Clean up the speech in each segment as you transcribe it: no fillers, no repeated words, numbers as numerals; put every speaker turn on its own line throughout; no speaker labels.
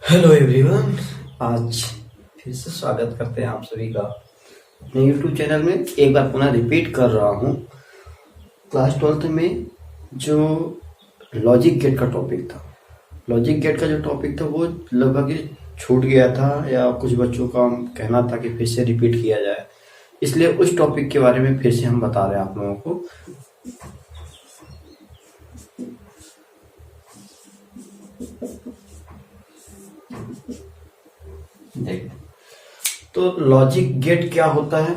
Hello everyone. आज फिर से स्वागत करते हैं आप सभी का अपने यूट्यूब चैनल में। एक बार पुनः रिपीट कर रहा हूँ, क्लास 12th में जो लॉजिक गेट का टॉपिक था, लॉजिक गेट का जो टॉपिक था वो लगभग ही छूट गया था या कुछ बच्चों का कहना था कि फिर से रिपीट किया जाए, इसलिए उस टॉपिक के बारे में फिर से हम बता रहे हैं आप लोगों को। देख, तो लॉजिक गेट क्या होता है?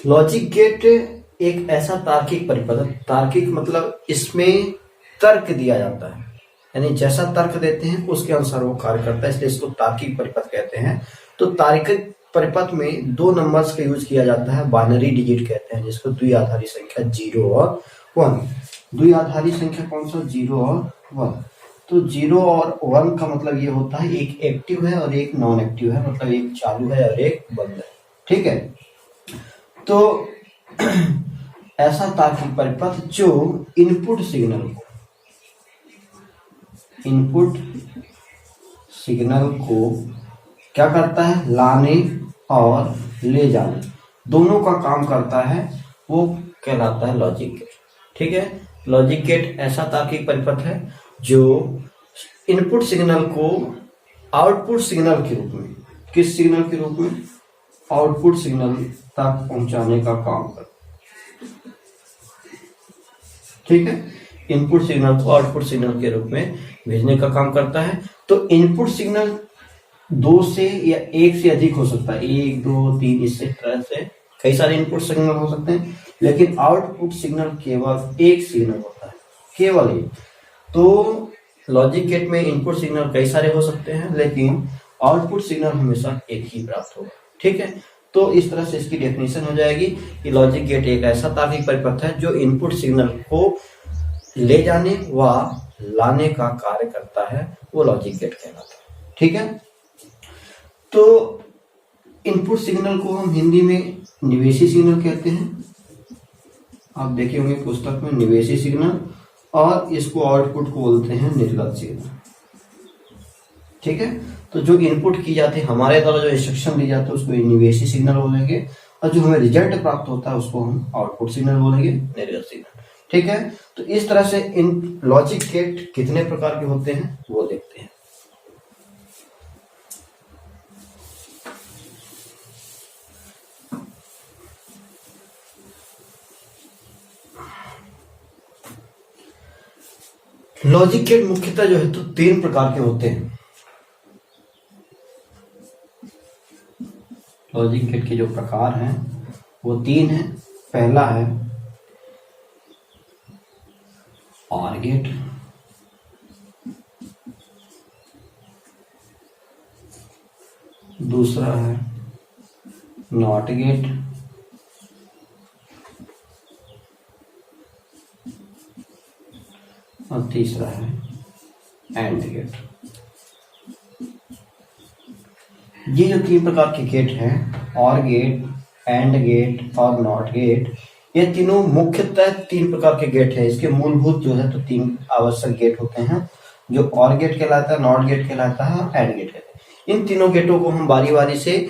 लॉजिक गेट एक ऐसा तार्किक परिपथ है। तार्किक मतलब इसमें तर्क दिया जाता है, यानी जैसा तर्क देते हैं उसके अनुसार वो कार्य करता है, इसलिए इसको तार्किक परिपथ कहते हैं। तो तार्किक परिपथ में दो नंबर्स का यूज किया जाता है, बाइनरी डिजिट कहते हैं, जिसको द्विआधारी संख्या 0 और 1। द्विआधारी संख्या कौन सा? 0 और 1। तो 0 और 1 का मतलब ये होता है एक एक्टिव है और एक नॉन एक्टिव है, मतलब एक चालू है और एक बंद है। ठीक है, तो ऐसा तार्किक परिपथ जो इनपुट सिग्नल को क्या करता है? लाने और ले जाने दोनों का काम करता है, वो कहलाता है लॉजिक गेट। ठीक है, लॉजिक गेट ऐसा तार्किक परिपथ है जो इनपुट सिग्नल को आउटपुट सिग्नल के रूप में, किस सिग्नल के रूप में? आउटपुट सिग्नल तक पहुंचाने का काम करता है। ठीक है, इनपुट सिग्नल को आउटपुट सिग्नल के रूप में भेजने का काम करता है। तो इनपुट सिग्नल दो से या एक से अधिक हो सकता है, 1 2 3, इससे तरह से कई सारे इनपुट सिग्नल हो सकते हैं, लेकिन आउटपुट सिग्नल केवल एक सिग्नल होता है, केवल एक। तो लॉजिक गेट में इनपुट सिग्नल कई सारे हो सकते हैं, लेकिन आउटपुट सिग्नल हमेशा एक ही प्राप्त होगा। ठीक है, तो इस तरह से इसकी डेफिनेशन हो जाएगी कि लॉजिक गेट एक ऐसा तार्किक परिपथ है जो इनपुट सिग्नल को ले जाने व लाने का कार्य करता है, वो लॉजिक गेट कहलाता है। ठीक है, तो इनपुट सिग्नल को हम हिंदी में निवेशी सिग्नल कहते हैं। आप देखे होंगे पुस्तक में निवेशी सिग्नल, और इसको आउटपुट को बोलते हैं निर्गत सिग्नल। ठीक है, तो जो इनपुट की जाती है हमारे द्वारा, जो इंस्ट्रक्शन दी जाती है उसको निवेशी सिग्नल बोलेंगे, और जो हमें रिजल्ट प्राप्त होता है उसको हम आउटपुट सिग्नल बोलेंगे, निर्गत सिग्नल। ठीक है, तो इस तरह से इन लॉजिक गेट कितने प्रकार के होते हैं वो देखते हैं। लॉजिक गेट मुख्यतः जो है तो 3 प्रकार के होते हैं। लॉजिक गेट के जो प्रकार हैं वो 3 हैं। पहला है OR गेट, दूसरा है नॉट गेट, और तीसरा है एंड गेट। ये जो 3 प्रकार के गेट हैं, OR गेट, एंड गेट और नॉट गेट, ये तीनों मुख्यतः 3 प्रकार के गेट हैं। इसके मूलभूत जो है तो 3 आवश्यक गेट होते हैं, जो OR गेट कहलाता है, नॉट गेट कहलाता है और एंड गेट कहलाता है। इन तीनों गेटों को हम बारी बारी से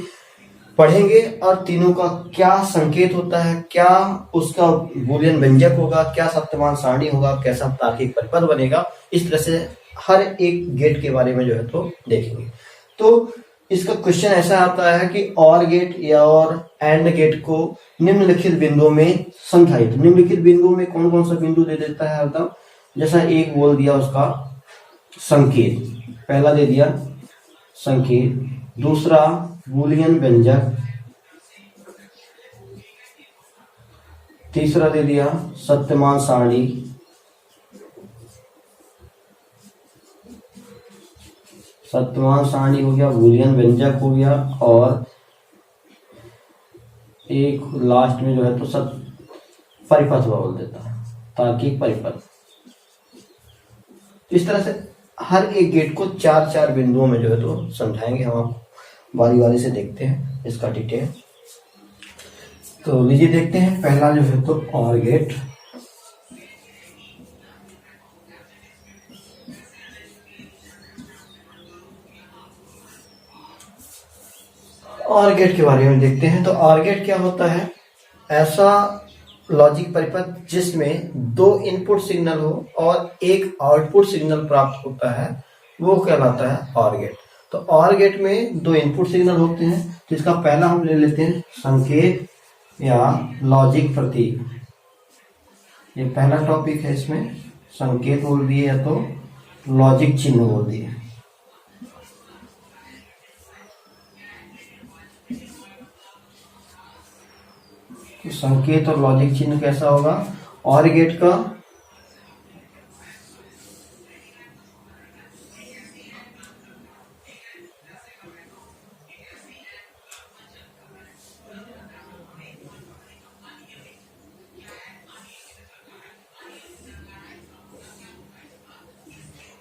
पढ़ेंगे और तीनों का क्या संकेत होता है, क्या उसका बूलियन व्यंजक होगा, क्या सत्यमान सारणी होगा, कैसा तार्किक परिपथ बनेगा, इस तरह से हर एक गेट के बारे में जो है तो देखेंगे। तो इसका क्वेश्चन ऐसा आता है कि OR गेट या और एंड गेट को निम्नलिखित बिंदुओं में समझाइए। तो निम्नलिखित बिंदुओं में कौन कौन सा बिंदु दे देता है अर्थात, जैसा एक बोल दिया उसका संकेत, पहला दे दिया संकेत, दूसरा बूलियन व्यंजक, तीसरा दे दिया सत्यमान सारणी, सत्यमान सारणी हो गया, बूलियन व्यंजक हो गया, और एक लास्ट में जो है तो परिपथ बोल देता है, तार्किक परिपथ। इस तरह से हर एक गेट को 4-4 बिंदुओं में जो है तो समझाएंगे हम, आपको बारी बारी से देखते हैं इसका डिटेल। तो लीजिए देखते हैं, पहला जो है तो OR गेट। और गेट के बारे में देखते हैं। तो और गेट क्या होता है? ऐसा लॉजिक परिपथ जिसमें दो इनपुट सिग्नल हो और एक आउटपुट सिग्नल प्राप्त होता है, वो कहलाता है और गेट। तो और गेट में दो इनपुट सिग्नल होते हैं, जिसका पहला हम ले लेते हैं संकेत या लॉजिक प्रतीक। ये पहला टॉपिक है, इसमें संकेत बोल दिए या तो लॉजिक चिन्ह बोल दिए। तो संकेत और लॉजिक चिन्ह कैसा होगा और गेट का?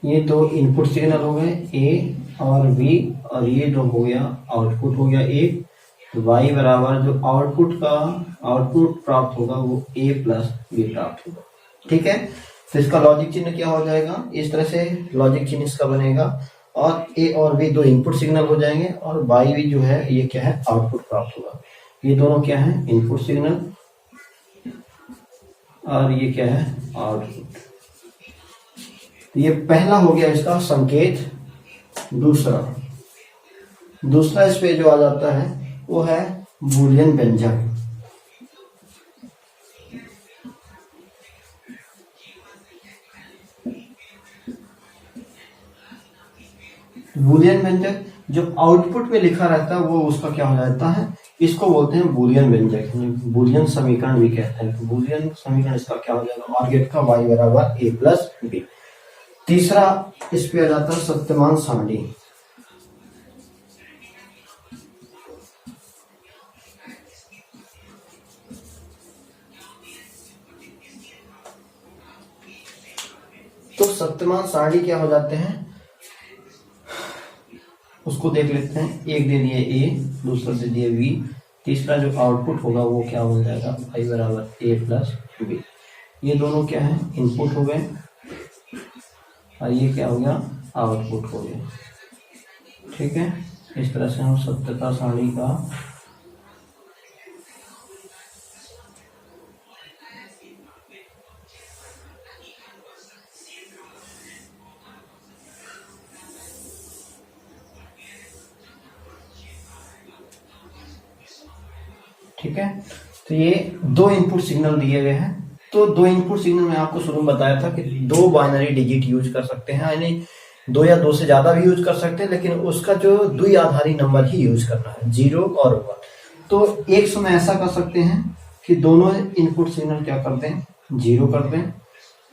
ये दो इनपुट सिग्नल हो गए ए और बी, और ये जो हो गया आउटपुट हो गया ए। तो y बराबर जो आउटपुट प्राप्त होगा वो a प्लस बी प्राप्त होगा। ठीक है, तो इसका लॉजिक चिन्ह क्या हो जाएगा? इस तरह से लॉजिक चिन्ह इसका बनेगा, और a और b दो इनपुट सिग्नल हो जाएंगे, और y भी जो है ये क्या है? आउटपुट प्राप्त होगा। ये दोनों क्या है? इनपुट सिग्नल, और ये क्या है? आउटपुट। ये पहला हो गया इसका संकेत। दूसरा इस पे जो आ जाता है वो है बूलियन व्यंजक। बूलियन व्यंजक जो आउटपुट में लिखा रहता है वो उसका क्या हो जाता है? इसको बोलते हैं बूलियन व्यंजक, बूलियन समीकरण भी कहते हैं। तो बूलियन समीकरण इसका क्या हो जाएगा? और गेट का y बराबर a प्लस बी। तीसरा इस पे आ जाता है सत्यमान सारणी। तो सत्यमान सारणी क्या हो जाते हैं उसको देख लेते हैं। एक दे दिए ए, दूसरा दे दिए बी, तीसरा जो आउटपुट होगा वो क्या हो जाएगा? y बराबर a प्लस बी। ये दोनों क्या है? इनपुट हो गए, और ये क्या हो गया? आउटपुट हो गया। ठीक है, इस तरह से हम सत्यता सारणी का ठीक है। तो ये दो इनपुट सिग्नल दिए गए हैं। तो दो इनपुट सिग्नल में आपको शुरू में बताया था कि दो बाइनरी डिजिट यूज कर सकते हैं, यानी दो या दो से ज्यादा भी यूज कर सकते हैं, लेकिन उसका जो द्विआधारी नंबर ही यूज करना है, 0 और 1। तो एक समय ऐसा कर सकते हैं कि दोनों इनपुट सिग्नल क्या कर दें? 0 कर दें।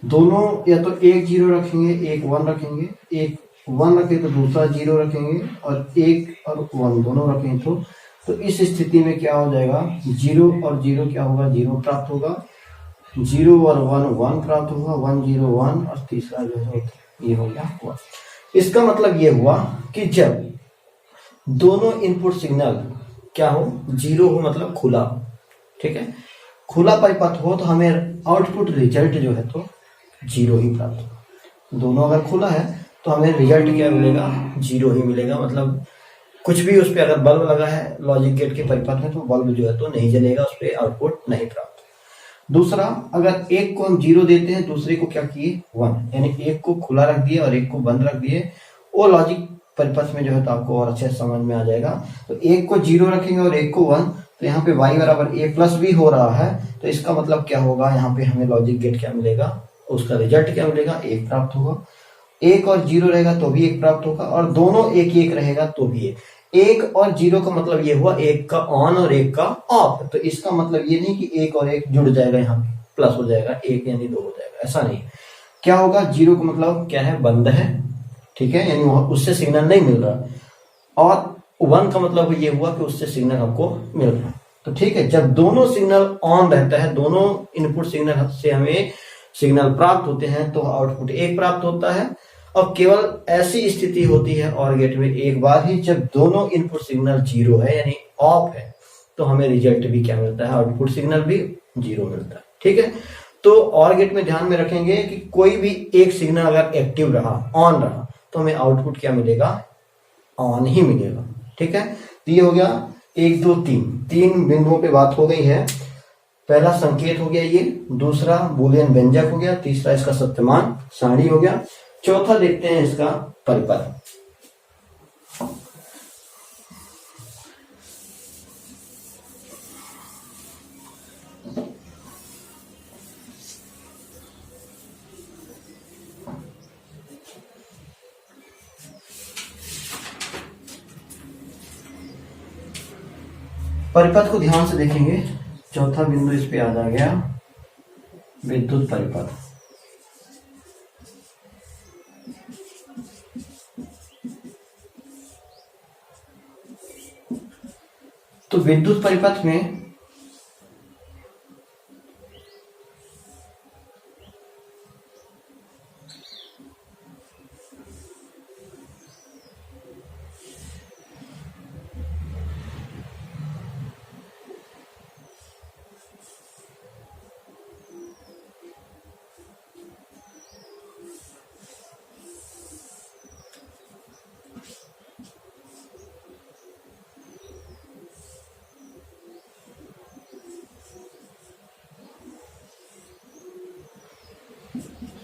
दोनों या तो एक 0 रखेंगे, एक 1 रखेंगे, एक 1 रखें तो दूसरा 0 रखेंगे, और एक और 1 दोनों रखेंगे तो इस स्थिति में क्या हो जाएगा? 0 और 0 क्या होगा? 0 प्राप्त होगा। 0 और 1 1 प्राप्त होगा, 1 0 1, और तीसरा जो है ये हो गया 1। इसका मतलब ये हुआ कि जब दोनों इनपुट सिग्नल क्या हो? 0 हो, मतलब खुला। ठीक है, खुला परिपथ हो तो हमें आउटपुट रिजल्ट जो है तो 0 ही प्राप्त होगा। दोनों अगर खुला है तो हमें रिजल्ट क्या मिलेगा? 0 ही मिलेगा। मतलब कुछ भी उस पर अगर बल्ब लगा है लॉजिक गेट के परिपथ में तो बल्ब जो है तो नहीं जलेगा, उस पर आउटपुट नहीं प्राप्त। दूसरा, अगर एक को हम 0 देते हैं, दूसरे को क्या किए? 1, यानी एक को खुला रख दिए और एक को बंद रख दिए, वो लॉजिक परिपथ में जो है तो आपको और अच्छे से समझ में आ जाएगा। तो एक को 0 रखेंगे और एक को 1, तो यहाँ पे y बराबर a प्लस बी हो रहा है। तो इसका मतलब क्या होगा? यहाँ पे हमें लॉजिक गेट क्या मिलेगा? उसका रिजल्ट क्या मिलेगा? 1 प्राप्त होगा। 1 और 0 रहेगा तो भी 1 प्राप्त होगा, और दोनों 1 1 रहेगा तो भी 1 और 0 का मतलब ये हुआ 1 का ऑन और 1 का ऑफ। तो इसका मतलब ये नहीं कि 1 और 1 जुड़ जाएगा, यहाँ पे प्लस हो जाएगा, 1 यानी 2 हो जाएगा, ऐसा नहीं। क्या होगा? 0 का मतलब क्या है? बंद है। ठीक है, यानी उससे सिग्नल नहीं मिल रहा, और 1 का मतलब ये हुआ कि उससे सिग्नल हमको मिल रहा। तो ठीक है, जब दोनों सिग्नल ऑन रहता है, दोनों इनपुट सिग्नल से हमें सिग्नल प्राप्त होते हैं, तो आउटपुट 1 प्राप्त होता है। और केवल ऐसी स्थिति होती है और गेट में एक बार ही, जब दोनों इनपुट सिग्नल 0 है यानी ऑफ है, तो हमें रिजल्ट भी क्या मिलता है? आउटपुट सिग्नल भी 0 मिलता है। ठीक है, तो और गेट में ध्यान में रखेंगे कि कोई भी एक सिग्नल अगर एक्टिव रहा, ऑन रहा, तो हमें आउटपुट क्या मिलेगा? ऑन ही मिलेगा। ठीक है, तो ये हो गया 1 2 3 तीन बिंदुओं पे बात हो गई है। पहला संकेत हो गया ये, दूसरा बूलियन व्यंजक हो गया, तीसरा इसका सत्यमान सारणी हो गया, चौथा देखते हैं इसका परिपथ। परिपथ को ध्यान से देखेंगे, चौथा बिंदु इस पे याद आ गया, विद्युत परिपथ। तो विद्युत परिपथ में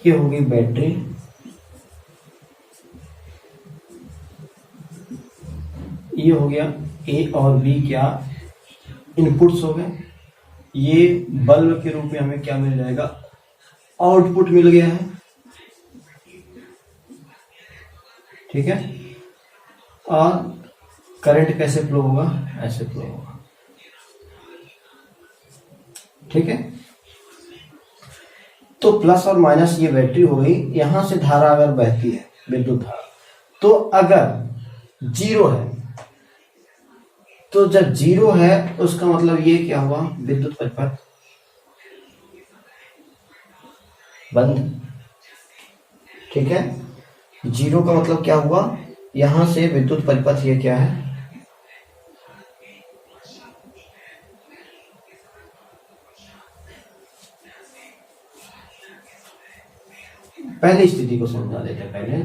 ये होगी बैटरी, ये हो गया ए और बी क्या इनपुट्स हो गए। ये बल्ब के रूप में हमें क्या मिल जाएगा, आउटपुट मिल गया है, ठीक है। और करंट कैसे फ्लो होगा, ऐसे फ्लो होगा, ठीक है। तो प्लस और माइनस ये बैटरी हो गई। यहां से धारा अगर बहती है विद्युत धारा, तो अगर जीरो है, तो जब जीरो है उसका मतलब ये क्या हुआ, विद्युत परिपथ बंद, ठीक है। जीरो का मतलब क्या हुआ, यहां से विद्युत परिपथ ये क्या है, पहली स्थिति को समझा देते हैं पहले।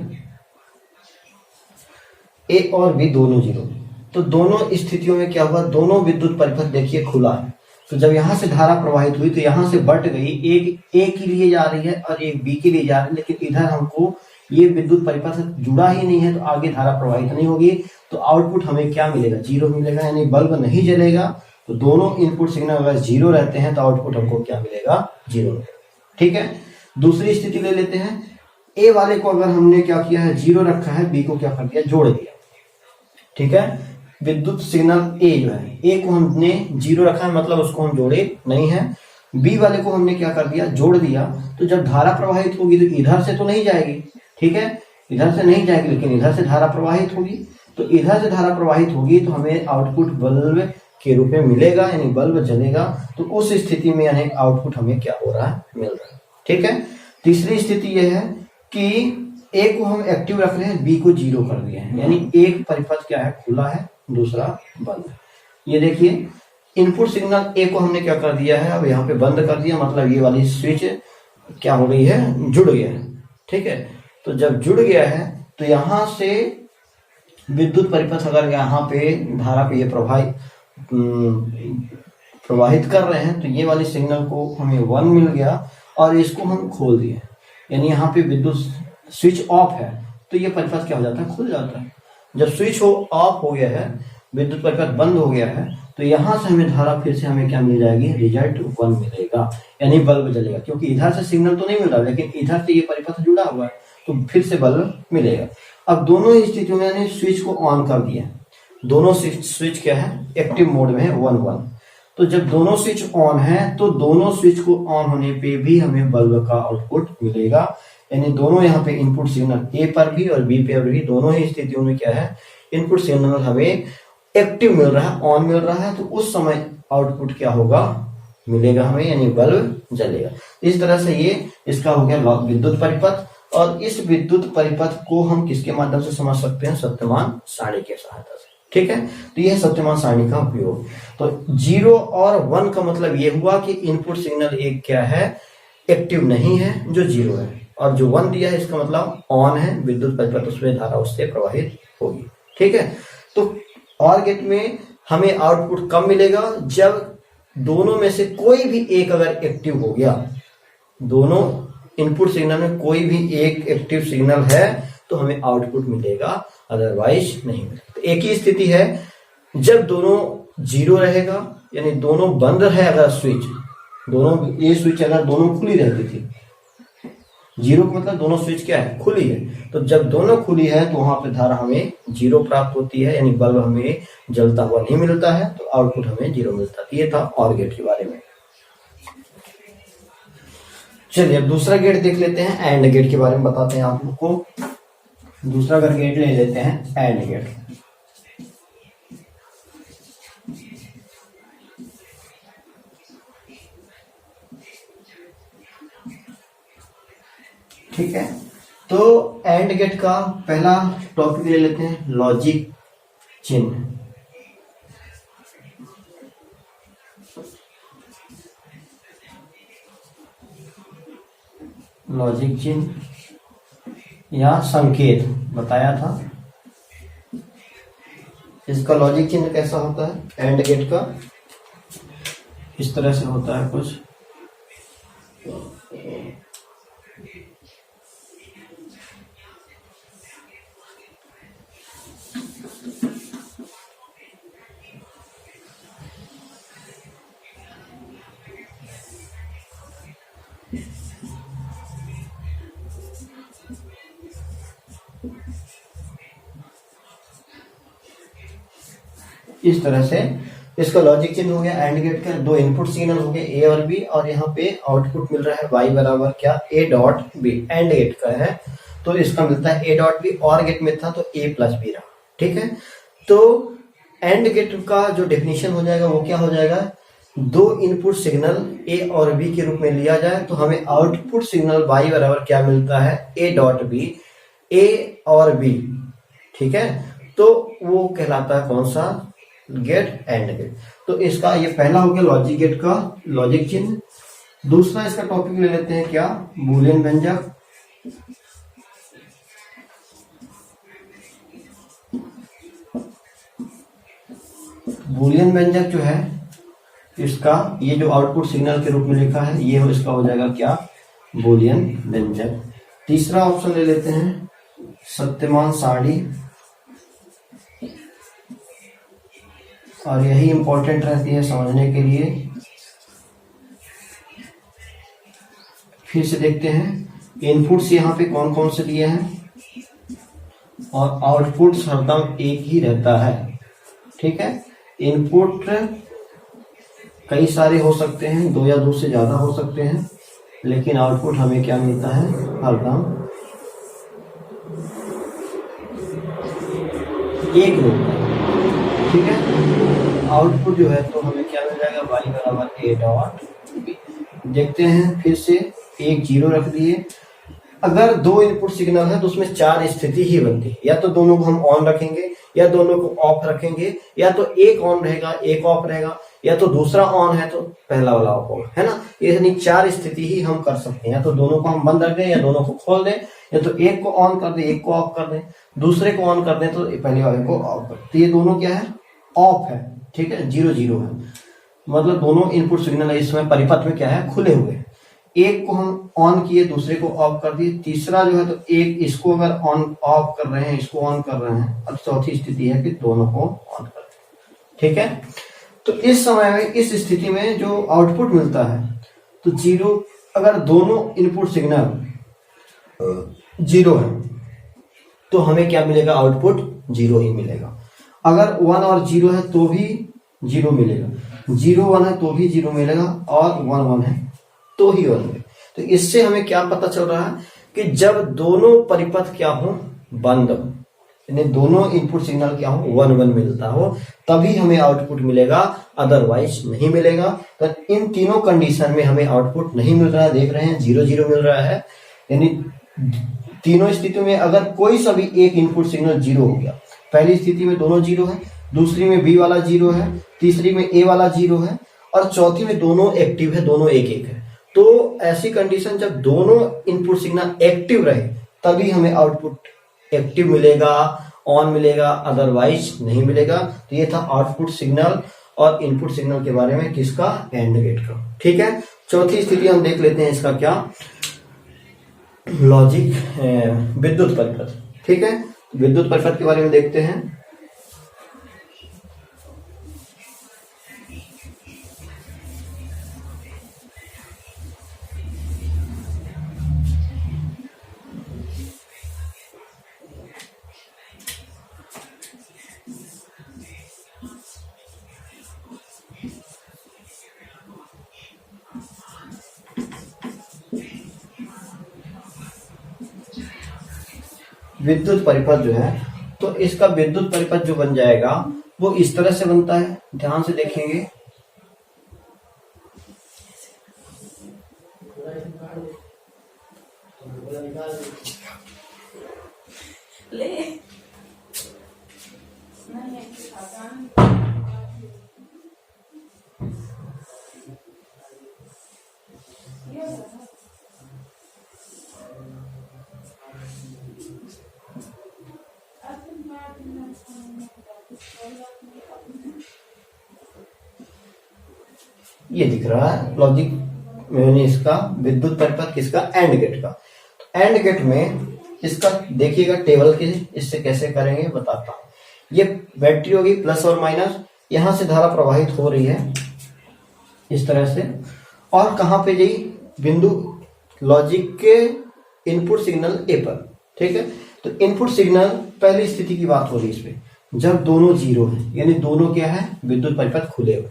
ए और बी दोनों जीरो, तो दोनों स्थितियों में क्या हुआ, दोनों विद्युत परिपथ देखिए खुला है। तो जब यहां से धारा प्रवाहित हुई तो यहां से बट गई, एक ए के लिए जा रही है और एक बी के लिए जा रही है, लेकिन इधर हमको ये विद्युत परिपथ जुड़ा ही नहीं है, तो आगे धारा प्रवाहित नहीं होगी। तो आउटपुट हमें क्या मिलेगा, जीरो मिलेगा, यानी बल्ब नहीं जलेगा। तो दोनों इनपुट सिग्नल अगर जीरो रहते हैं तो आउटपुट हमको क्या मिलेगा, जीरो मिलेगा, ठीक है। दूसरी स्थिति ले लेते हैं। ए वाले को अगर हमने क्या किया है, जीरो रखा है, बी को क्या कर दिया, जोड़ दिया, ठीक है। विद्युत सिग्नल ए जो है, ए को हमने जीरो रखा है, मतलब उसको हम जोड़े नहीं है। बी वाले को हमने क्या कर दिया, जोड़ दिया। तो जब धारा प्रवाहित होगी तो इधर से तो नहीं जाएगी, ठीक है, इधर से नहीं जाएगी, लेकिन इधर से धारा प्रवाहित होगी। तो इधर से धारा प्रवाहित होगी तो हमें आउटपुट बल्ब के रूप में मिलेगा, यानी बल्ब जलेगा। तो उस स्थिति में यानी आउटपुट हमें क्या हो रहा है, मिल रहा है, ठीक है। तीसरी स्थिति यह है कि ए को हम एक्टिव रख रहे हैं, बी को जीरो कर दिए हैं, यानी एक परिपथ क्या है, खुला है, दूसरा बंद है। ये देखिए इनपुट सिग्नल ए को हमने क्या कर दिया है, अब यहाँ पे बंद कर दिया, मतलब ये वाली स्विच क्या हो गई है, जुड़ गया है, ठीक है। तो जब जुड़ गया है तो यहां से विद्युत परिपथ अगर यहाँ पे धारा पे ये प्रवाहित कर रहे हैं, तो ये वाली सिग्नल को हमें 1 मिल गया और इसको हम खोल दिए, यानी यहाँ पे विद्युत स्विच ऑफ है, तो ये परिपथ क्या हो जाता है, खुल जाता है। जब स्विच ऑफ हो गया है, विद्युत परिपथ बंद हो गया है, तो यहां से हमें धारा फिर से हमें क्या मिल जाएगी, रिजल्ट 1 मिलेगा, यानी बल्ब जलेगा। क्योंकि इधर से सिग्नल तो नहीं मिल रहा, लेकिन इधर से ये परिपथ जुड़ा हुआ है, तो फिर से बल्ब मिलेगा। अब दोनों ही स्थितियों में यानी स्विच को ऑन कर दिया, दोनों स्विच क्या है, एक्टिव मोड में है, 1 तो जब दोनों स्विच ऑन है तो दोनों स्विच को ऑन होने पे भी हमें बल्ब का आउटपुट मिलेगा, यानी दोनों यहाँ पे इनपुट सिग्नल ए पर भी और बी पर भी, दोनों ही स्थितियों में क्या है, इनपुट सिग्नल हमें एक्टिव मिल रहा है, ऑन मिल रहा है। तो उस समय आउटपुट क्या होगा, मिलेगा हमें, यानी बल्ब जलेगा। इस तरह से ये इसका हो गया विद्युत परिपथ। और इस विद्युत परिपथ को हम किसके माध्यम से समझ सकते हैं, सत्यमान सारणी के सहायता से, ठीक है। तो यह सत्यमान सारणी का उपयोग। तो 0 और 1 का मतलब ये हुआ कि इनपुट सिग्नल एक क्या है, एक्टिव नहीं है, जो 0 है, और जो 1 दिया है इसका मतलब ऑन है, विद्युत परिपथ उसमें धारा उससे प्रवाहित होगी, ठीक है। तो और गेट में हमें आउटपुट कब मिलेगा, जब दोनों में से कोई भी एक अगर एक्टिव हो गया, दोनों इनपुट सिग्नल में कोई भी एक एक्टिव सिग्नल है तो हमें आउटपुट मिलेगा, अदरवाइज नहीं मिलेगा। तो एक ही स्थिति है जब दोनों जीरो रहेगा, यानी दोनों बंद है, अगर स्विच दोनों, ये स्विच अगर दोनों खुली रहती थी, जीरो का मतलब दोनों स्विच क्या है, खुली है, तो जब दोनों खुली है तो वहां पे धारा हमें जीरो प्राप्त होती है, यानी बल्ब हमें जलता हुआ नहीं मिलता है, तो आउटपुट हमें जीरो मिलता है। ये था और गेट के बारे में। चलिए अब दूसरा गेट देख लेते हैं, एंड गेट के बारे में बताते हैं आप लोग को। दूसरा अगर गेट ले लेते हैं, एंड गेट। ठीक है, तो एंड गेट का पहला टॉपिक ले लेते हैं, लॉजिक चिन्ह। लॉजिक चिन्ह या संकेत बताया था। इसका लॉजिक चिन्ह कैसा होता है, एंड गेट का इस तरह से होता है कुछ। इस तरह से इसका लॉजिक चिन्ह हो गया एंड गेट का। दो इनपुट सिग्नल हो गए ए और बी, और यहाँ पे आउटपुट मिल रहा है y बराबर क्या, a dot B. And gate का है तो इसका मिलता है a डॉट बी, और गेट में था तो a प्लस बी रहा। ठीक है, तो एंड गेट का जो डेफिनेशन हो जाएगा वो क्या हो जाएगा, दो इनपुट सिग्नल a और b के रूप में लिया जाए तो हमें आउटपुट सिग्नल y बराबर क्या मिलता है, a डॉट बी, a और b। ठीक है, तो वो कहलाता है कौन सा, गेट, एंड गेट। तो इसका ये पहला हो गया लॉजिक गेट का लॉजिक चिन्ह। दूसरा इसका टॉपिक ले लेते हैं क्या, बूलियन व्यंजक। बूलियन व्यंजक जो है इसका, ये जो आउटपुट सिग्नल के रूप में लिखा है ये इसका हो जाएगा क्या, बूलियन व्यंजक। तीसरा ऑप्शन ले लेते हैं, सत्यमान सारणी, और यही इंपॉर्टेंट रहती है समझने के लिए। फिर से देखते हैं इनपुट्स यहाँ पे कौन कौन से दिए हैं, और आउटपुट हरदम एक ही रहता है। ठीक है, इनपुट कई सारे हो सकते हैं, दो या दो से ज्यादा हो सकते हैं, लेकिन आउटपुट हमें क्या मिलता है, हरदम एक रूप में। ठीक है, आउटपुट जो है तो हमें क्या मिल जाएगा, y बराबर a डॉट बी। देखते हैं फिर से, एक जीरो रख दिए। अगर दो इनपुट सिग्नल है तो उसमें चार स्थिति ही बनती है, या तो दोनों को हम ऑन रखेंगे, या दोनों को ऑफ रखेंगे, या तो एक ऑन रहेगा एक ऑफ रहेगा, या तो दूसरा ऑन है तो पहला वाला ऑफ है ना। यानी चार स्थिति ही हम कर सकते हैं, या तो दोनों को हम बंद रख दें, या दोनों को खोल दें, या तो एक को ऑन कर दें एक को ऑफ कर दें, दूसरे को ऑन कर दें तो पहले वाले को ऑफ कर दें। तो ये दोनों क्या है, ऑफ है। ठीक है, जीरो जीरो है, मतलब दोनों इनपुट सिग्नल इस समय परिपथ में क्या है, खुले हुए। एक को हम ऑन किए, दूसरे को ऑफ कर दिए, तीसरा जो है तो एक इसको अगर ऑन ऑफ कर रहे हैं, इसको ऑन कर रहे हैं, अब चौथी स्थिति है कि दोनों को ऑन कर दें। ठीक है, तो इस समय में इस स्थिति में जो आउटपुट मिलता है तो जीरो, अगर दोनों इनपुट सिग्नल जीरो है तो हमें क्या मिलेगा, आउटपुट जीरो ही मिलेगा। अगर वन और जीरो है तो भी जीरो मिलेगा, जीरो वन है तो भी जीरो मिलेगा, और वन वन है तो ही वन मिलेगा। तो इससे हमें क्या पता चल रहा है कि जब दोनों परिपथ क्या हो, बंद हो, यानी दोनों इनपुट सिग्नल क्या हो, वन वन मिलता हो, तभी हमें आउटपुट मिलेगा, अदरवाइज नहीं मिलेगा। तो इन तीनों कंडीशन में हमें आउटपुट नहीं मिल रहा है, देख रहे हैं जीरो जीरो मिल रहा है। यानी तीनों स्थितियों में अगर कोई सा भी एक इनपुट सिग्नल जीरो हो गया, पहली स्थिति में दोनों जीरो है, दूसरी में बी वाला जीरो है, तीसरी में ए वाला जीरो है, और चौथी में दोनों एक्टिव है, दोनों एक एक है, तो ऐसी कंडीशन जब दोनों इनपुट सिग्नल एक्टिव रहे तभी हमें आउटपुट एक्टिव मिलेगा, ऑन मिलेगा, अदरवाइज नहीं मिलेगा। तो ये था आउटपुट सिग्नल और इनपुट सिग्नल के बारे में किसका, एंड गेट का। ठीक है, चौथी स्थिति हम देख लेते हैं इसका क्या, लॉजिक विद्युत परिपथ। ठीक है, विद्युत परिपथ के बारे में देखते हैं। विद्युत परिपथ जो है, तो इसका विद्युत परिपथ जो बन जाएगा वो इस तरह से बनता है, ध्यान से देखेंगे। ये दिख रहा है लॉजिक में इसका विद्युत परिपथ किसका, एंड गेट का। एंड गेट में इसका देखिएगा टेबल के, इससे कैसे करेंगे बताता हूं। ये बैटरी होगी प्लस और माइनस, यहां से धारा प्रवाहित हो रही है इस तरह से, और कहां पे यही बिंदु लॉजिक के इनपुट सिग्नल ए पर। ठीक है, तो इनपुट सिग्नल पहली स्थिति की बात हो रही है इस पे, जब दोनों जीरो है, यानी दोनों क्या है, विद्युत परिपथ खुले हुए।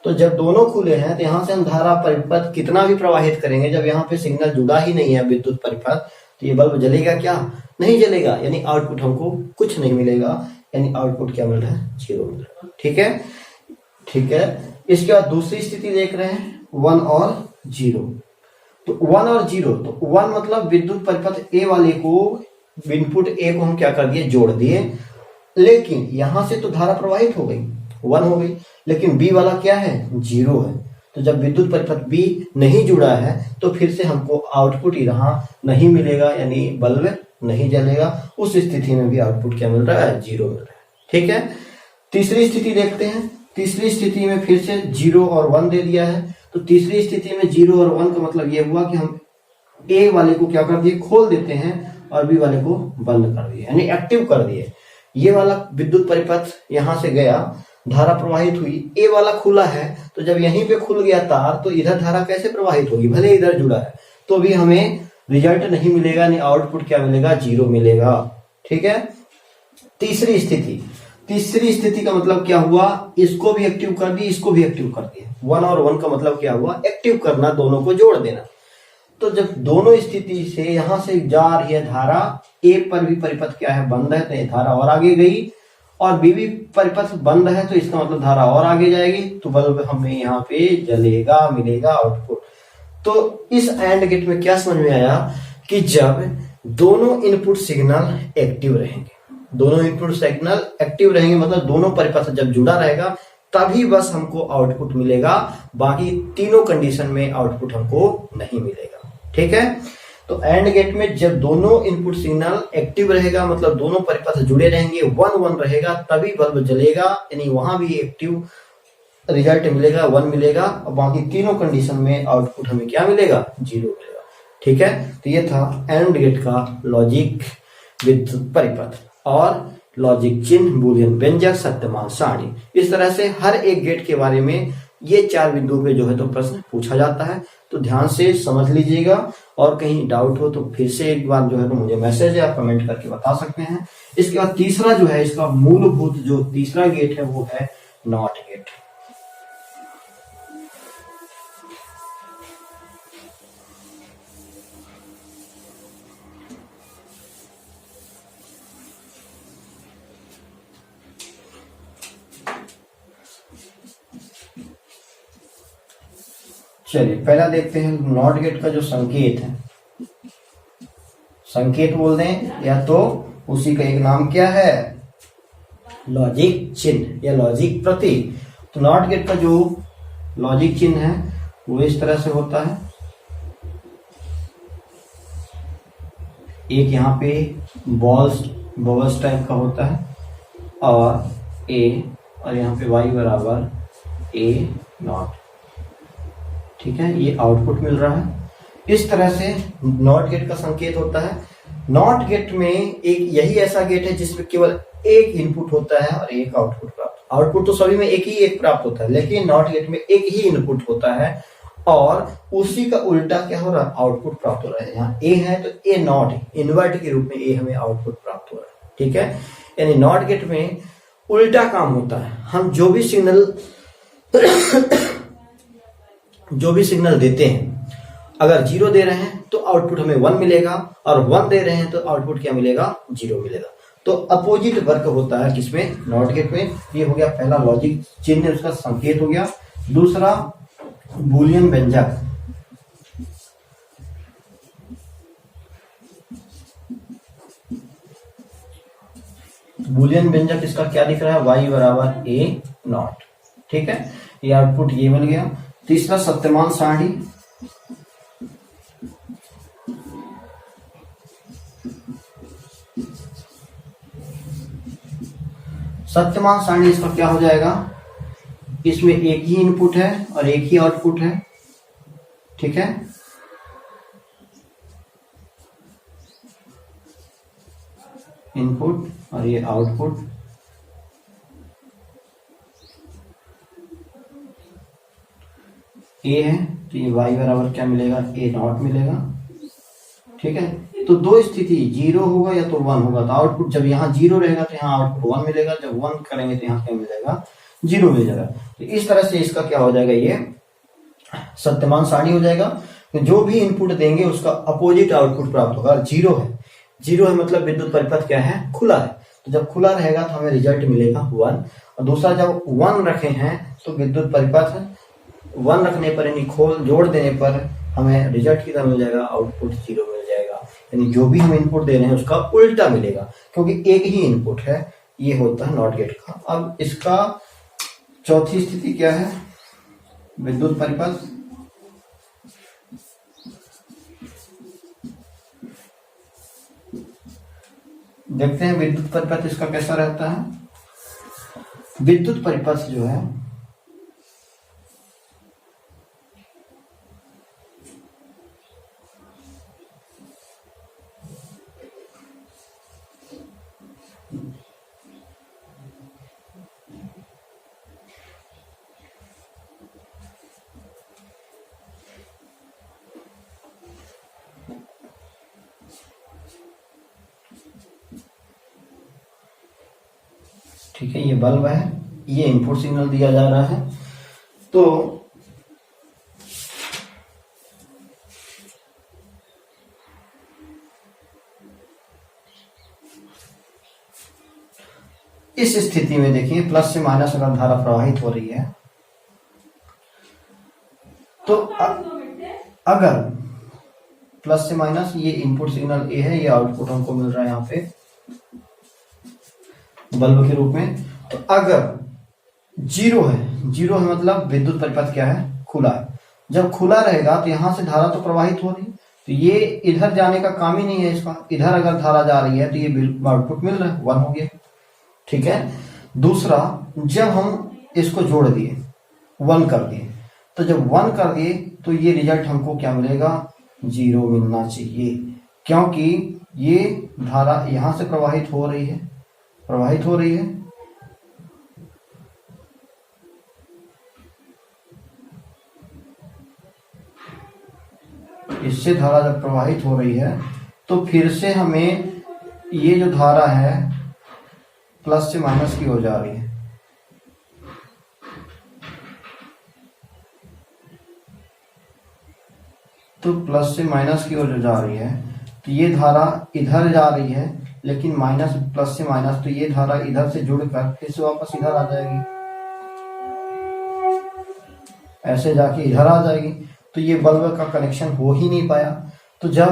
तो जब दोनों खुले हैं तो यहां से हम धारा परिपथ कितना भी प्रवाहित करेंगे, जब यहाँ पे सिग्नल जुड़ा ही नहीं है विद्युत परिपथ, तो ये बल्ब जलेगा क्या, नहीं जलेगा, यानी आउटपुट हमको कुछ नहीं मिलेगा, यानी आउटपुट क्या मिल रहा है, जीरो मिल रहा है। ठीक है, ठीक है। इसके बाद दूसरी स्थिति देख रहे हैं, 1 और 0। तो 1 और 0, तो 1 मतलब विद्युत परिपथ ए वाले को, इनपुट ए को हम क्या कर दिए, जोड़ दिए, लेकिन यहां से तो धारा प्रवाहित हो गई, 1 हो गई, लेकिन बी वाला क्या है, 0 है। तो जब विद्युत परिपथ बी नहीं जुड़ा है तो फिर से हमको आउटपुट यहाँ नहीं मिलेगा, यानी बल्ब नहीं जलेगा। उस स्थिति में भी आउटपुट क्या मिल रहा है, 0 मिल रहा है। ठीक है, तीसरी स्थिति देखते हैं। तीसरी स्थिति में फिर से 0 और 1 दे दिया है। तो तीसरी स्थिति में 0 और 1 का मतलब ये हुआ कि हम ए वाले को क्या कर दिए, खोल देते हैं, और बी वाले को बंद कर दिए, यानी एक्टिव कर दिए। ये वाला विद्युत परिपथ यहां से गया, धारा प्रवाहित हुई, ए वाला खुला है, तो जब यहीं पे खुल गया तार, तो इधर धारा कैसे प्रवाहित होगी, भले इधर जुड़ा है, तो भी हमें रिजल्ट नहीं मिलेगा, यानी आउटपुट क्या मिलेगा, 0 मिलेगा। ठीक है, तीसरी स्थिति, तीसरी स्थिति का मतलब क्या हुआ, इसको भी एक्टिव कर दी, इसको भी एक्टिव कर दिया। 1 और 1 का मतलब क्या हुआ, एक्टिव करना, दोनों को जोड़ देना। तो जब दोनों स्थिति से यहां से जा रही है धारा, ए पर भी परिपथ क्या है, बंद है, तो ये धारा और आगे गई, और बी भी परिपथ बंद है, तो इसका मतलब धारा और आगे जाएगी, तो बल्ब हमें यहाँ पे जलेगा, मिलेगा आउटपुट। तो इस एंड गेट में क्या समझ में आया कि जब दोनों इनपुट सिग्नल एक्टिव रहेंगे, दोनों इनपुट सिग्नल एक्टिव रहेंगे, मतलब दोनों परिपथ जब जुड़ा रहेगा, तभी बस हमको आउटपुट मिलेगा, बाकी तीनों कंडीशन में आउटपुट हमको नहीं मिलेगा। ठीक है, तो एंड गेट में जब दोनों इनपुट सिग्नल एक्टिव रहेगा, मतलब दोनों परिपथ जुड़े रहेंगे, 1 1 रहेगा, तभी बल्ब जलेगा, यानी वहां भी एक्टिव रिजल्ट मिलेगा, 1 मिलेगा, और बाकी तीनों कंडीशन में आउटपुट हमें क्या मिलेगा, 0 मिलेगा। ठीक है, तो ये था एंड गेट का लॉजिक विद्युत परिपथ और लॉजिक चिन्ह, बूलियन व्यंजक, सत्यमान सारणी। इस तरह से हर एक गेट के बारे में ये 4 बिंदु पे जो है तो प्रश्न पूछा जाता है, तो ध्यान से समझ लीजिएगा, और कहीं डाउट हो तो फिर से एक बार जो है तो मुझे मैसेज या कमेंट करके बता सकते हैं। इसके बाद तीसरा जो है, इसका मूलभूत जो तीसरा गेट है वो है नॉट गेट। चलिए पहला देखते हैं नॉट गेट का जो संकेत है, संकेत बोल दें या तो उसी का एक नाम क्या है, लॉजिक चिन्ह या लॉजिक प्रतीक। तो नॉट गेट का जो लॉजिक चिन्ह है वो इस तरह से होता है, एक यहाँ पे बॉल्स बबल्स टाइप का होता है, और ए, और यहाँ पे y बराबर ए नॉट। ठीक है, ये आउटपुट मिल रहा है। इस तरह से नॉट गेट का संकेत होता है। नॉट गेट में एक यही ऐसा गेट है जिसमें केवल एक इनपुट होता है और एक आउटपुट प्राप्त। आउटपुट तो सभी में एक ही एक प्राप्त होता है, लेकिन नॉट गेट में एक ही इनपुट होता है और उसी का उल्टा क्या हो रहा है, आउटपुट प्राप्त हो रहा है। यहाँ ए है तो ए नॉट, इन्वर्ट के रूप में ए हमें आउटपुट प्राप्त हो रहा है। ठीक है, यानी नॉट गेट में उल्टा काम होता है। हम जो भी सिग्नल देते हैं, अगर 0 दे रहे हैं तो आउटपुट हमें 1 मिलेगा, और 1 दे रहे हैं तो आउटपुट क्या मिलेगा, 0 मिलेगा। तो अपोजिट वर्क होता है किसमें, नॉट गेट में। ये हो गया पहला लॉजिक चिन्ह, उसका संकेत हो गया। दूसरा बूलियन व्यंजक। बूलियन व्यंजक इसका क्या दिख रहा है, y बराबर ए नॉट। ठीक है, ये आउटपुट ये मिल गया। तीसरा सत्यमान सारणी। सत्यमान सारणी इसका क्या हो जाएगा, इसमें एक ही इनपुट है और एक ही आउटपुट है। ठीक है, इनपुट और ये आउटपुट। ए है तो ये y बराबर क्या मिलेगा, ए नॉट मिलेगा। ठीक है, तो दो स्थिति, 0 होगा या तो 1 होगा। तो आउटपुट जब यहाँ 0 रहेगा तो यहाँ आउटपुट 1 मिलेगा, जब 1 करेंगे तो यहाँ क्या मिलेगा, 0 मिल जाएगा। तो इस तरह से इसका क्या हो जाएगा, ये सत्यमान सारणी हो जाएगा। तो जो भी इनपुट देंगे उसका अपोजिट आउटपुट प्राप्त होगा। 0 है, 0 है मतलब विद्युत परिपथ क्या है, खुला है। तो जब खुला रहेगा तो हमें रिजल्ट मिलेगा 1। और दूसरा जब 1 रखे हैं तो विद्युत परिपथ 1 रखने पर यानी खोल जोड़ देने पर हमें रिजल्ट कितना मिल जाएगा, आउटपुट 0 मिल जाएगा। यानी जो भी हम इनपुट दे रहे हैं उसका उल्टा मिलेगा, क्योंकि एक ही इनपुट है। ये होता है नॉट गेट का। अब इसका चौथी स्थिति क्या है, विद्युत परिपथ। देखते हैं विद्युत परिपथ इसका कैसा रहता है। विद्युत परिपथ जो है ठीक है, ये बल्ब है, ये इनपुट सिग्नल दिया जा रहा है। तो इस स्थिति में देखिए प्लस से माइनस अगर धारा प्रवाहित हो रही है तो अगर प्लस से माइनस, ये इनपुट सिग्नल ए है, ये आउटपुट हमको मिल रहा है यहाँ पे बल्ब के रूप में। तो अगर 0 है, 0 है मतलब विद्युत परिपथ क्या है, खुला है। जब खुला रहेगा तो यहां से धारा तो प्रवाहित हो रही है, तो ये इधर जाने का काम ही नहीं है इसका। इधर अगर धारा जा रही है तो ये आउटपुट मिल रहा है, 1 हो गया। ठीक है, दूसरा जब हम इसको जोड़ दिए, 1 कर दिए, तो जब 1 कर दिए तो ये रिजल्ट हमको क्या मिलेगा, 0 मिलना चाहिए, क्योंकि ये धारा यहां से प्रवाहित हो रही है, इससे धारा जब प्रवाहित हो रही है तो फिर से हमें ये जो धारा है प्लस से माइनस की हो जा रही है। तो प्लस से माइनस की ओर जा रही है, तो ये धारा इधर जा रही है, लेकिन माइनस प्लस से माइनस, तो ये धारा इधर से जुड़कर फिर से वापस इधर आ जाएगी, ऐसे जाके इधर आ जाएगी। तो ये बल्ब का कनेक्शन हो ही नहीं पाया। तो जब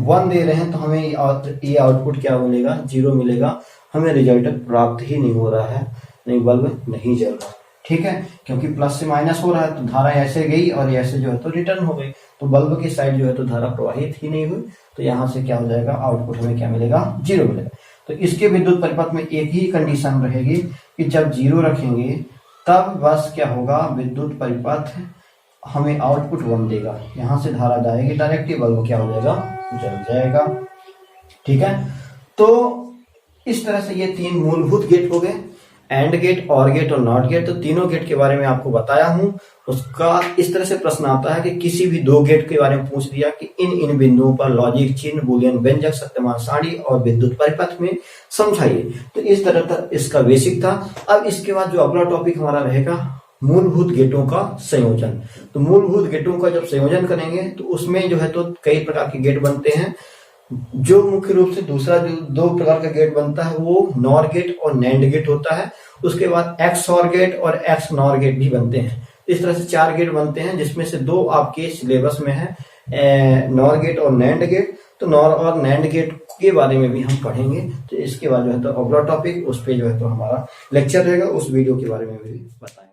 1 दे रहे हैं तो हमें ये आउटपुट क्या मिलेगा, 0 मिलेगा। हमें रिजल्ट प्राप्त ही नहीं हो रहा है, नहीं बल्ब नहीं जल रहा। ठीक है, क्योंकि प्लस से माइनस हो रहा है तो धारा ऐसे गई और ऐसे जो है तो रिटर्न हो गई, तो बल्ब की साइड जो है तो धारा प्रवाहित ही नहीं हुई। तो यहाँ से क्या हो जाएगा, आउटपुट हमें क्या मिलेगा, 0 मिलेगा। तो इसके विद्युत परिपथ में एक ही कंडीशन रहेगी कि जब 0 रखेंगे तब बस क्या होगा, विद्युत परिपथ हमें आउटपुट 1 देगा। यहां से धारा जाएगी डायरेक्ट, बल्ब क्या हो जाएगा, जल जाएगा। ठीक है, तो इस तरह से ये 3 मूलभूत गेट हो गए, एंड गेट, और गेट और नॉट गेट। तो तीनों गेट के बारे में आपको बताया हूं। उसका इस तरह से प्रश्न आता है कि किसी भी 2 गेट के बारे में पूछ दिया कि इन बिंदुओं पर लॉजिक चिन्ह, बूलियन व्यंजक, सत्यमान सारणी और विद्युत परिपथ में समझाइए। तो इस तरह का इसका बेसिक था। अब इसके बाद जो अगला टॉपिक हमारा रहेगा, मूलभूत गेटों का संयोजन। तो मूलभूत गेटों का जब संयोजन करेंगे तो उसमें जो है तो कई प्रकार के गेट बनते हैं। जो मुख्य रूप से दूसरा जो 2 प्रकार का गेट बनता है वो नॉर गेट और नैंड गेट होता है। उसके बाद एक्स ऑर गेट और एक्स नॉर गेट भी बनते हैं। इस तरह से 4 गेट बनते हैं, जिसमें से 2 आपके सिलेबस में है, नॉर गेट और नैंड गेट। तो नॉर और नैंड गेट के बारे में भी हम पढ़ेंगे। तो इसके बाद जो है तो अगला टॉपिक, उस पे जो है तो हमारा लेक्चर रहेगा, उस वीडियो के बारे में भी बताएंगे।